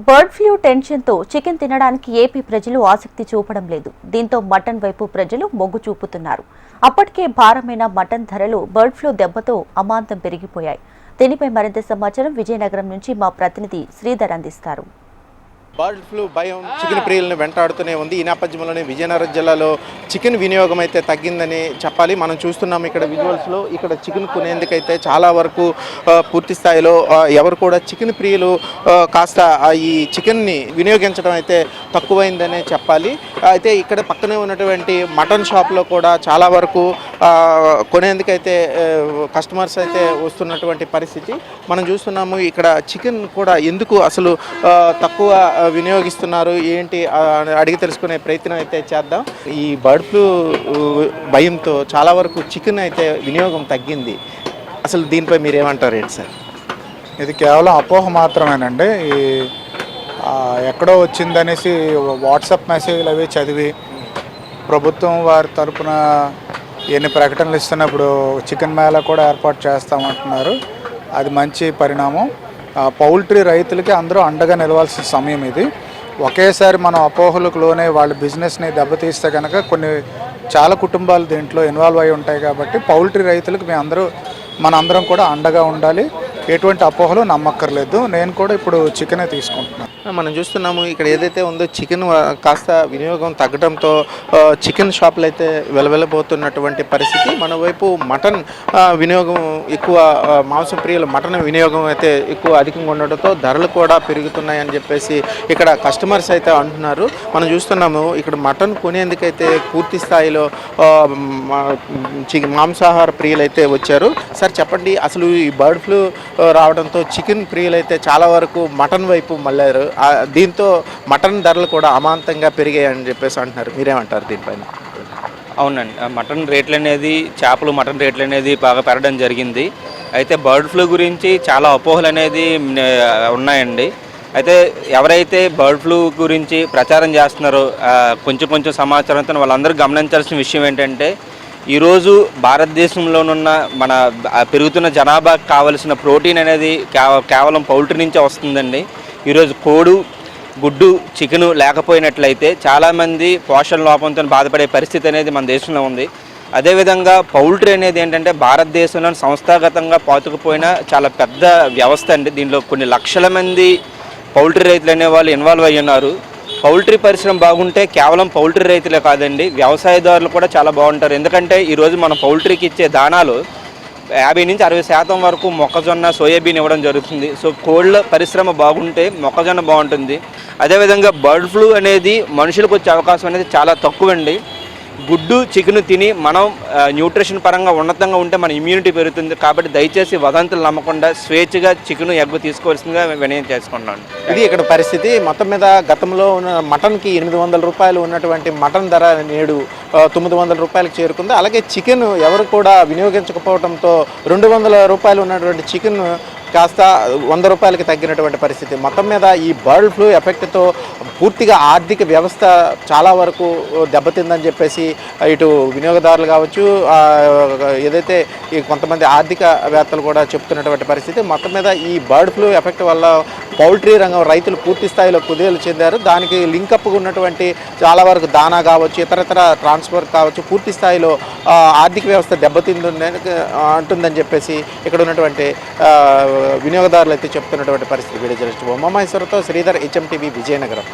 Bird flu టెన్షన్తో chicken తినడానికి AP ప్రజలు ఆసక్తి చూపడం లేదు. దీంతో మటన్ వైపు ప్రజలు మొగ్గు చూపుతున్నారు. అప్పటికే భారమైన మటన్ ధరలు బర్డ్ ఫ్లూ దెబ్బతో అమాంతం పెరిగిపోయాయి. దీనిపై మరింత సమాచారం విజయనగరం నుంచి మా ప్రతినిధి శ్రీధర్ అందిస్తారు. బర్డ్ ఫ్లూ భయం చికెన్ ప్రియులను వెంటాడుతూనే ఉంది. ఈ నేపథ్యంలోనే విజయనగరం జిల్లాలో చికెన్ వినియోగం అయితే తగ్గిందని చెప్పాలి. మనం చూస్తున్నాము ఇక్కడ విజువల్స్లో ఇక్కడ చికెన్ కొనేందుకైతే చాలా వరకు పూర్తి స్థాయిలో ఎవరు కూడా చికెన్ ప్రియులు కాస్త ఈ చికెన్ని వినియోగించడం అయితే తక్కువైందనే చెప్పాలి. అయితే ఇక్కడ పక్కనే ఉన్నటువంటి మటన్ షాప్లో కూడా చాలా వరకు కొనేందుకైతే కస్టమర్స్ అయితే వస్తున్నటువంటి పరిస్థితి మనం చూస్తున్నాము. ఇక్కడ చికెన్ కూడా ఎందుకు అసలు తక్కువ వినియోగిస్తున్నారు ఏంటి అడిగి తెలుసుకునే ప్రయత్నం అయితే చేద్దాం. ఈ బర్డ్ ఫ్లూ భయంతో చాలా వరకు చికెన్ అయితే వినియోగం తగ్గింది. అసలు దీనిపై మీరు ఏమంటారు ఏంటి సార్? ఇది కేవలం అపోహ మాత్రమేనండి. ఈ ఎక్కడో వచ్చిందనేసి వాట్సాప్ మెసేజ్లు అవి చదివి ప్రభుత్వం వారి తరపున ఎన్ని ప్రకటనలు ఇస్తున్నప్పుడు చికెన్ మేళా కూడా ఏర్పాటు చేస్తామంటున్నారు. అది మంచి పరిణామం. పౌల్ట్రీ రైతులకి అందరూ అండగా నిలవాల్సిన సమయం ఇది. ఒకేసారి మనం అపోహలకు లోనే వాళ్ళ బిజినెస్ని దెబ్బతీస్తే కనుక చాలా కుటుంబాలు దీంట్లో ఇన్వాల్వ్ అయి ఉంటాయి. కాబట్టి పౌల్ట్రీ రైతులకు మనందరం కూడా అండగా ఉండాలి. ఎటువంటి అపోహలు నమ్మక్కర్లేదు. నేను కూడా ఇప్పుడు చికెనే తీసుకుంటున్నాను. మనం చూస్తున్నాము ఇక్కడ ఏదైతే ఉందో చికెన్ కాస్త వినియోగం తగ్గడంతో చికెన్ షాపులు అయితే వెలవెలబోతున్నటువంటి పరిస్థితి. మన వైపు మటన్ వినియోగం ఎక్కువ, మాంసం ప్రియుల మటన్ వినియోగం అయితే ఎక్కువ అధికంగా ఉండడంతో ధరలు కూడా పెరుగుతున్నాయని చెప్పేసి ఇక్కడ కస్టమర్స్ అయితే అంటున్నారు. మనం చూస్తున్నాము ఇక్కడ మటన్ కొనేందుకైతే పూర్తి స్థాయిలో మాంసాహార ప్రియులు అయితే వచ్చారు. సార్ చెప్పండి, అసలు ఈ బర్డ్ ఫ్లూ రావడంతో చికెన్ ప్రియులైతే చాలా వరకు మటన్ వైపు మళ్ళారు. దీంతో మటన్ ధరలు కూడా అమాంతంగా పెరిగాయని చెప్పేసి అంటున్నారు. మీరేమంటారు దీనిపైన? అవునండి, మటన్ రేట్లు అనేది మటన్ రేట్లు అనేది బాగా పెరగడం జరిగింది. అయితే బర్డ్ ఫ్లూ గురించి చాలా అపోహలు అనేది ఉన్నాయండి. అయితే ఎవరైతే బర్డ్ ఫ్లూ గురించి ప్రచారం చేస్తున్నారో కొంచెం సమాచారంతో వాళ్ళందరూ గమనించాల్సిన విషయం ఏంటంటే, ఈరోజు భారతదేశంలోనున్న మన పెరుగుతున్న జనాభాకు కావలసిన ప్రోటీన్ అనేది కేవలం పౌల్ట్రీ నుంచే వస్తుందండి. ఈరోజు కోడి, గుడ్డు, చికెను లేకపోయినట్లయితే చాలామంది పోషణ లోపంతో బాధపడే పరిస్థితి అనేది మన దేశంలో ఉంది. అదేవిధంగా పౌల్ట్రీ అనేది ఏంటంటే భారతదేశంలో సంస్థాగతంగా పాతుకుపోయిన చాలా పెద్ద వ్యవస్థ అండి. దీనిలో కొన్ని లక్షల మంది పౌల్ట్రీ రైతులు అనేవాళ్ళు ఇన్వాల్వ్ అయ్యి ఉన్నారు. పౌల్ట్రీ పరిశ్రమ బాగుంటే కేవలం పౌల్ట్రీ రైతులే కాదండి, వ్యవసాయదారులు కూడా చాలా బాగుంటారు. ఎందుకంటే ఈరోజు మనం పౌల్ట్రీకి ఇచ్చే దానాలు 50 నుంచి 60% వరకు మొక్కజొన్న, సోయాబీన్ ఇవ్వడం జరుగుతుంది. సో కోళ్ళ పరిశ్రమ బాగుంటే మొక్కజొన్న బాగుంటుంది. అదేవిధంగా బర్డ్ ఫ్లూ అనేది మనుషులకు వచ్చే అవకాశం అనేది చాలా తక్కువండి. గుడ్డు, చికెన్ తిని మనం న్యూట్రిషన్ పరంగా ఉన్నతంగా ఉంటే మన ఇమ్యూనిటీ పెరుగుతుంది. కాబట్టి దయచేసి వదంతులు నమ్మకుండా స్వేచ్ఛగా చికెన్, ఎగ్ తీసుకోవాల్సిందిగా వినయం చేసుకున్నాను. ఇది ఇక్కడ పరిస్థితి. మొత్తం మీద గతంలో ఉన్న మటన్కి 800 రూపాయలు ఉన్నటువంటి మటన్ ధర నేడు 900 రూపాయలకు చేరుకుంది. అలాగే చికెన్ ఎవరు కూడా వినియోగించకపోవడంతో 200 రూపాయలు ఉన్నటువంటి చికెన్ కాస్త 100 రూపాయలకి తగ్గినటువంటి పరిస్థితి. మొత్తం మీద ఈ బర్డ్ ఫ్లూ ఎఫెక్ట్తో పూర్తిగా ఆర్థిక వ్యవస్థ చాలా వరకు దెబ్బతిందని చెప్పేసి ఇటు వినియోగదారులు కావచ్చు, ఏదైతే ఈ కొంతమంది ఆర్థికవేత్తలు కూడా చెప్తున్నటువంటి పరిస్థితి. మొత్తం మీద ఈ బర్డ్ ఫ్లూ ఎఫెక్ట్ వల్ల పౌల్ట్రీ రంగం రైతులు పూర్తి స్థాయిలో కుదేలు చెందారు. దానికి లింకప్గా ఉన్నటువంటి చాలా వరకు దానా కావచ్చు, ఇతరతర ట్రాన్స్ఫర్ కావచ్చు, పూర్తి స్థాయిలో ఆర్థిక వ్యవస్థ అంటుందని చెప్పేసి ఇక్కడ ఉన్నటువంటి వినియోగదారులు అయితే చెప్తున్నటువంటి పరిస్థితి. వీడియో జర్నలిస్ట్ బొమ్మ మహేశ్వరతో శ్రీధర్, HMTV, విజయనగరం.